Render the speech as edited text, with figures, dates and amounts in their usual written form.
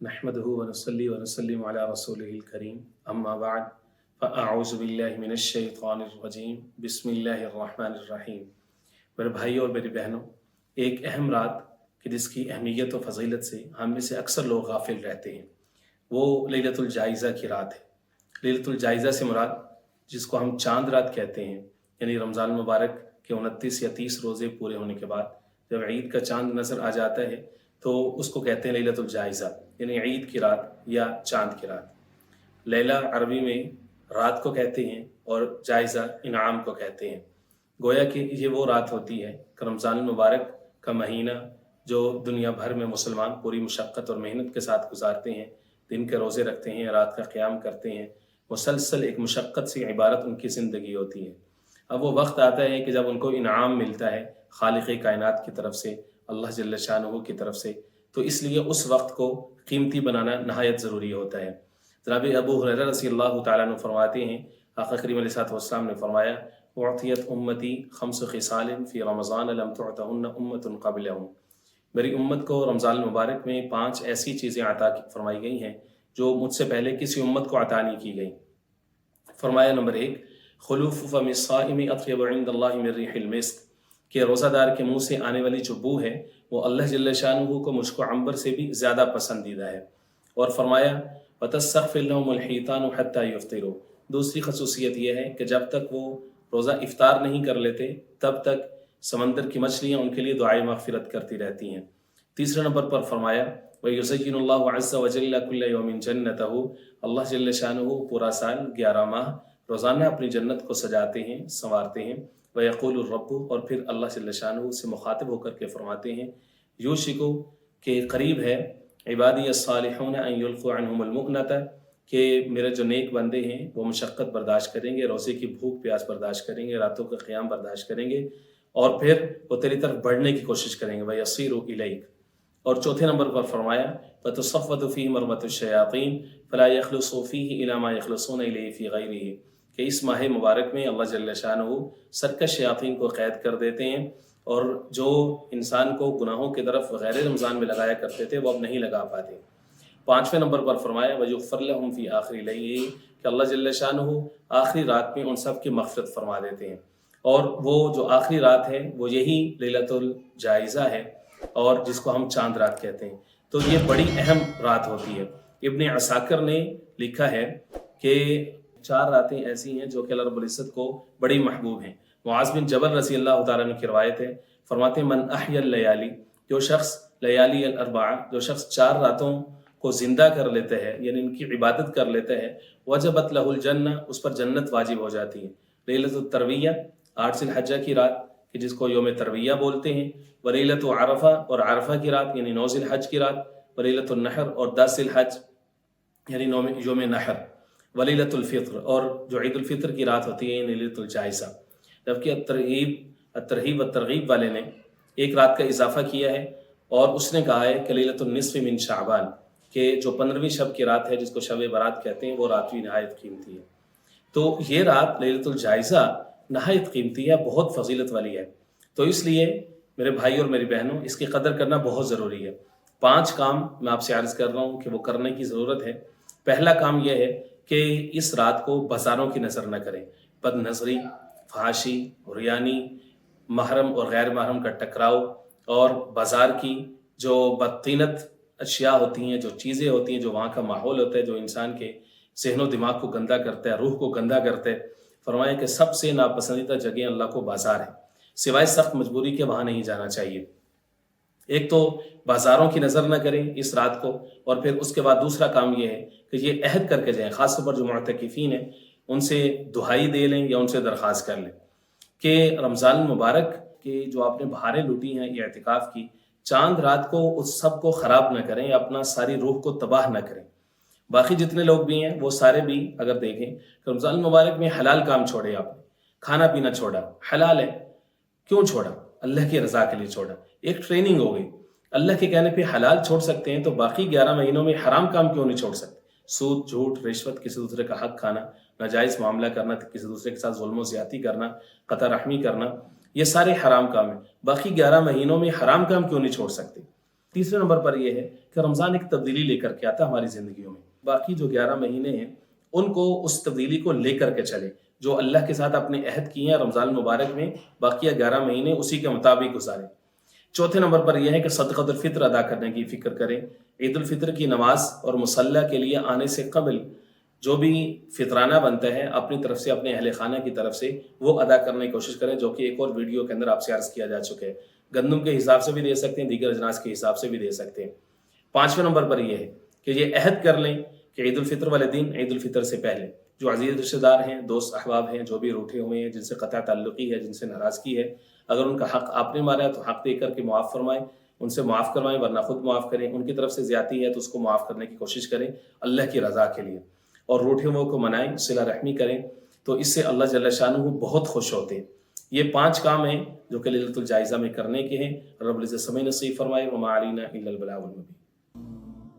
नहमदुहु व नसल्ली व नसल्लिमु अला रसूलिहिल करीम अम्मा बाद फ़अऊज़ु बिल्लाहि मिनश शैतानिर रजीम बिस्मिल्लाहिर रहमानिर रहीम। मेरे भाई और मेरी बहनों, एक अहम रात कि जिसकी अहमियत और फजीलत से हम में से अक्सर लोग गाफिल रहते हैं, वो लैलतुल जाइज़ा की रात है। लैलतुल जाइज़ा से मुराद जिसको हम चांद रात कहते हैं, यानी रमज़ान मुबारक के 29 या 30 रोज़े पूरे होने के बाद जब ईद का चांद नज़र आ जाता है तो उसको कहते हैं लैलतुल जाइज़ा, यानी ईद की रात या चांद की रात। लैला अरबी में रात को कहते हैं और जायज़ा इनाम को कहते हैं। गोया कि ये वो रात होती है कि रमज़ान मुबारक का महीना जो दुनिया भर में मुसलमान पूरी मुशक्क़त और मेहनत के साथ गुजारते हैं, दिन के रोज़े रखते हैं, रात का क़याम करते हैं, मुसलसल एक मुशक्क़त से इबारत उनकी ज़िंदगी होती है। अब वो वक्त आता है कि जब उनको इनाम मिलता है खालिक़ कायनात की तरफ से, अल्लाह जल्ल शानुहु की तरफ से, तो इसलिए उस वक्त को कीमती बनाना नहायत ज़रूरी होता है। जनाब अबू हुरैरा रज़ियल्लाहु तआला अन्हु फरमाते हैं, आक़ा करीम अलैहिस्सलातु वस्सलाम ने फरमाया, उअतियत उम्मती खम्स खिसालिन फ़ी रमज़ान लम तुअतहुन्न उम्मतुन क़ब्लहुम। मेरी उम्मत को रमज़ान मुबारक में 5 ऐसी चीज़ें अता फरमाई गई हैं जो मुझसे पहले किसी उम्मत को अता नहीं की गई। फरमाया नंबर 1, खुलूफ़ फ़मी स्साइमी अत्यब इंदल्लाहि मिन रिहिल मिस्क, कि रोज़ादार के मुँह से आने वाली जो बू है वो अल्लाह जल्ल शानुहु को मुझको अंबर से भी ज़्यादा पसंदीदा है। और फरमाया वतस्तग़फ़िर लहुमुल हितानु हत्ता युफ़्तिरू, दूसरी खसूसियत यह है कि जब तक वो रोज़ा इफ़्तार नहीं कर लेते तब तक समंदर की मछलियाँ उनके लिए दुआए मग़फ़िरत करती रहती हैं। तीसरे नंबर पर फरमाया वयुज़य्यिनुल्लाहु अज़्ज़ व जल्ल कुल्ल यौमिन जन्नतहु, अल्लाह जल्ल शानुहु पूरा साल 11 माह रोज़ाना अपनी जन्नत को सजाते हैं, संवारते हैं। वयक़ूलुर रब्बु, और फिर अल्लाह जल्ल शानुहु से मुखातिब होकर के फरमाते हैं, यूशिकु, के करीब है, इबादी अस्सालिहून अन युल्क़ू अन्हुमुल मुअनता, कि मेरे जो नेक बंदे हैं वो मशक्क़त बर्दाश्त करेंगे, रोज़े की भूख प्यास बर्दाश्त करेंगे, रातों का क़याम बर्दाश्त करेंगे और फिर वो तेरी तरफ बढ़ने की कोशिश करेंगे। वयसीरु इलैक। और चौथे नंबर पर फरमाया वतुसफ़्वतु फ़ीहि मरवतुश्शयातीन फ़ला यख़लुसू फ़ीहि इला मा यख़लुसून इलैहि फ़ी ग़ैरिही, कि इस माह मुबारक में अल्लाह जल्ल शानुहु सरकश शयातीन को क़ैद कर देते हैं और जो इंसान को गुनाहों की तरफ गैर रमज़ान में लगाया करते थे वो अब नहीं लगा पाते। 5वें नंबर पर फरमाया वयुग़फ़र लहुम फ़ी आख़िरी लैल, कि अल्लाह जल्ल शानुहु आखिरी रात में उन सब की मग़फ़िरत फरमा देते हैं। और वो जो आखिरी रात है वो यही लैलतुल जाइज़ा है और जिसको हम चांद रात कहते हैं। तो ये बड़ी अहम रात होती है। इब्न असाकिर ने लिखा है कि 4 रातें ऐसी हैं जो कि अल्लाह रब्बुल इज़्ज़त को बड़ी महबूब हैं। मुआज़ बिन जबल रज़ियल्लाहु तआला अन्हु की रवायत है, फरमाते हैं मन अहयल लयाली, जो शख्स लयाली अल अर्बआ, जो शख्स 4 रातों को ज़िंदा कर लेता है यानी इनकी इबादत कर लेता है, वजबत लहुल जन्नह, उस पर जन्नत वाजिब हो जाती है। लैलतुत तरविया, 8 ज़िलहज्जा की रात कि जिसको यौम तरविया बोलते हैं, व लैलतु अरफा, और अरफा की रात यानी 9 ज़िलहज की रात, व लैलतुन नहर, और 10 ज़िलहज यानी यौम नहर, व लैलतुल फ़ित्र, और जो ईद उल फ़ित्र की रात होती है यानी लैलतुल जाइज़ा। जबकि तरहीब व तरगीब वाले ने एक रात का इजाफा किया है और उसने कहा है कि लैलतुन निस्फ़ मिन शाबान, के जो 15वीं शब की रात है जिसको शब बारात कहते हैं, वो रात भी नहायत कीमती है। तो ये रात लैलतुल जाइज़ा नहायत कीमती है, बहुत फजीलत वाली है। तो इसलिए मेरे भाई और मेरी बहनों, इसकी कदर करना बहुत ज़रूरी है। 5 काम मैं आपसे अर्ज़ कर रहा हूँ कि वो करने की ज़रूरत है। पहला काम यह है कि इस रात को बाज़ारों की नज़र न करें। बदनज़री, फहाशी, हुरियानी, महरम और गैर महरम का टकराव, और बाज़ार की जो बदतीनत अशिया होती हैं, जो चीज़ें होती हैं, जो वहाँ का माहौल होता है, जो इंसान के ज़हन दिमाग को गंदा करता है, रूह को गंदा करता है। फरमाया कि सबसे नापसंदीदा जगह अल्लाह को बाज़ार है, सिवाय सख्त मजबूरी के वहाँ नहीं जाना चाहिए। एक तो बाज़ारों की नज़र न करें इस रात को, और फिर उसके बाद दूसरा काम यह है कि ये अहद करके जाएँ, ख़ासतौर पर जो मुअतकिफ़ीन हैं उनसे दुहाई दे लें या उनसे दरख्वास्त कर लें कि रमज़ान मुबारक के जो आपने बहारें लूटी हैं ये एतिकाफ़ की, चांद रात को उस सब को ख़राब न करें, अपना सारी रूह को तबाह न करें। बाकी जितने लोग भी हैं वो सारे भी अगर देखें, रमज़ान मुबारक में हलाल काम छोड़े, आपने खाना पीना छोड़ा, हलाल है, क्यों छोड़ा? अल्लाह की रज़ा के लिए छोड़ा, एक ट्रेनिंग हो गई। अल्लाह के कहने पे हलाल छोड़ सकते हैं तो बाकी 11 महीनों में हराम काम क्यों नहीं छोड़ सकते? सूद, झूठ, रिश्वत, किसी दूसरे का हक खाना, नाजायज़ मामला करना, किसी दूसरे के साथ जुल्म ज़्यादती करना, क़ता रहमी करना, ये सारे हराम काम हैं। बाकी 11 महीनों में हराम काम क्यों नहीं छोड़ सकते? تیسرے نمبر پر یہ ہے کہ رمضان ایک تبدیلی لے کر کے آتا ہے ہماری زندگیوں میں. باقی جو 11 مہینے ہیں ان کو اس تبدیلی کو لے کر کے چلے. جو اللہ کے ساتھ اپنے عہد کیے ہیں رمضان المبارک میں باقی 11 مہینے اسی کے مطابق گزارے. چوتھے نمبر پر یہ ہے کہ صدقۃ الفطر ادا کرنے کی فکر کریں. عید الفطر کی نماز اور مصلی کے لیے آنے سے قبل جو بھی فطرانہ بنتا ہے اپنی طرف سے اپنے اہل خانہ کی طرف سے وہ ادا کرنے کی کوشش کریں، جو کہ ایک اور ویڈیو کے اندر آپ سے عرض کیا جا چکا ہے. گندم کے حساب سے بھی دے سکتے ہیں، دیگر اجناس کے حساب سے بھی دے سکتے ہیں. پانچویں نمبر پر یہ ہے کہ یہ عہد کر لیں کہ عید الفطر والے دن، عید الفطر سے پہلے جو عزیز رشتہ دار ہیں، دوست احباب ہیں، جو بھی روٹھے ہوئے ہیں، جن سے قطع تعلقی ہے، جن سے ناراضگی ہے، اگر ان کا حق آپ نے مارا ہے تو حق دے کر کے معاف فرمائیں، ان سے معاف کروائیں، ورنہ خود معاف کریں. ان کی طرف سے زیادتی ہے تو اس کو معاف کرنے کی کوشش کریں اللہ کی رضا کے لیے. اور روٹھے ہوئے کو منائیں، صلہ رحمی کریں، تو اس سے اللہ جل شانہ بہت خوش ہوتے ہیں. یہ 5 کام ہیں جو کہ لیلۃ الجائزہ میں کرنے کے ہیں. رب العزت سمجھ نصیب فرمائے. وما علینا الا البلاغ المبین.